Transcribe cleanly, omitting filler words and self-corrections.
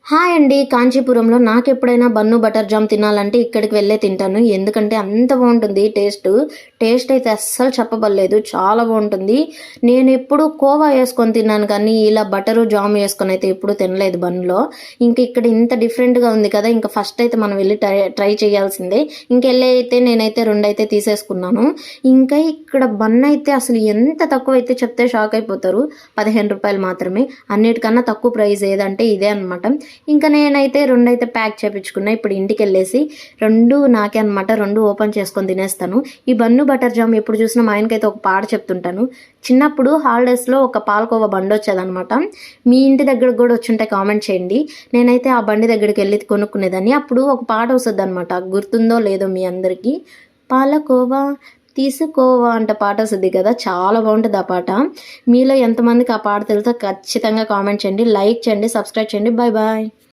Hi అండి. కాంచీపురంలో నాకెప్పుడైనా bun butter jam తినాలంటే ఇక్కడికి వెళ్ళే తింటాను. ఎందుకంటే అంత బావుంటుంది టేస్టు. టేస్ట్ అయితే అస్సలు చెప్పబల్లేదు. చాలా బావుంటుంది. నేనెప్పుడు కోవా యేసుకొని తిన్నాను కానీ, ఇలా బటరు, జామ్ యేసుకొనైతే ఎప్పుడు తినలేదు బన్నులో. ఇంక ఇక్కడ ఇంత డిఫరెంట్‌గా ఉంది కదా! ఇంక ఫస్ట్ అయితే మనం వెళ్లి ట్రై చేయాల్సిందే. ఇంకెళ్ళి అయితే నేనైతే 2 అయితే తీసేసుకున్నాను. ఇంకా ఇక్కడ బన్నయితే అసలు ఎంత తక్కువైతే చెప్తే షాక్ అయిపోతారు. రూ. 15 మాత్రమే. అన్నిటికన్నా తక్కువ ప్రైస్ ఏదంటే ఇదే అనమాట. ఇంకా నేనైతే 2 అయితే ప్యాక్ చేపించుకున్నా. ఇప్పుడు ఇంటికెళ్ళేసి 2 నాకే అనమాట. 2 ఓపెన్ చేసుకొని తినేస్తాను. ఈ బన్ను బటర్ జామ్ ఎప్పుడు చూసినా మా ఆయనకైతే ఒక పాట చెప్తుంటాను. చిన్నప్పుడు హాలిడేస్‌లో ఒక పాలకోవా బండొచ్చేదనమాట. మీ ఇంటి దగ్గరకు గూడా వచ్చుంటే కామెంట్ చేయండి. నేనైతే ఆ బండి దగ్గరికెళ్ళి కొనుక్కునేదాన్ని. అప్పుడు ఒక పాట వస్తదనమాట. గుర్తుందో లేదో మీ అందరికీ. పాలకోవా తీసుకోవా అంట పాటొస్తది కదా! చాలా బావుంటది ఆ పాట. మీలో ఎంతమందికి ఆ పాట తెలుసో ఖచ్చితంగా కామెంట్ చేయండి. లైక్ చేయండి, సబ్స్క్రైబ్ చేయండి. Bye bye.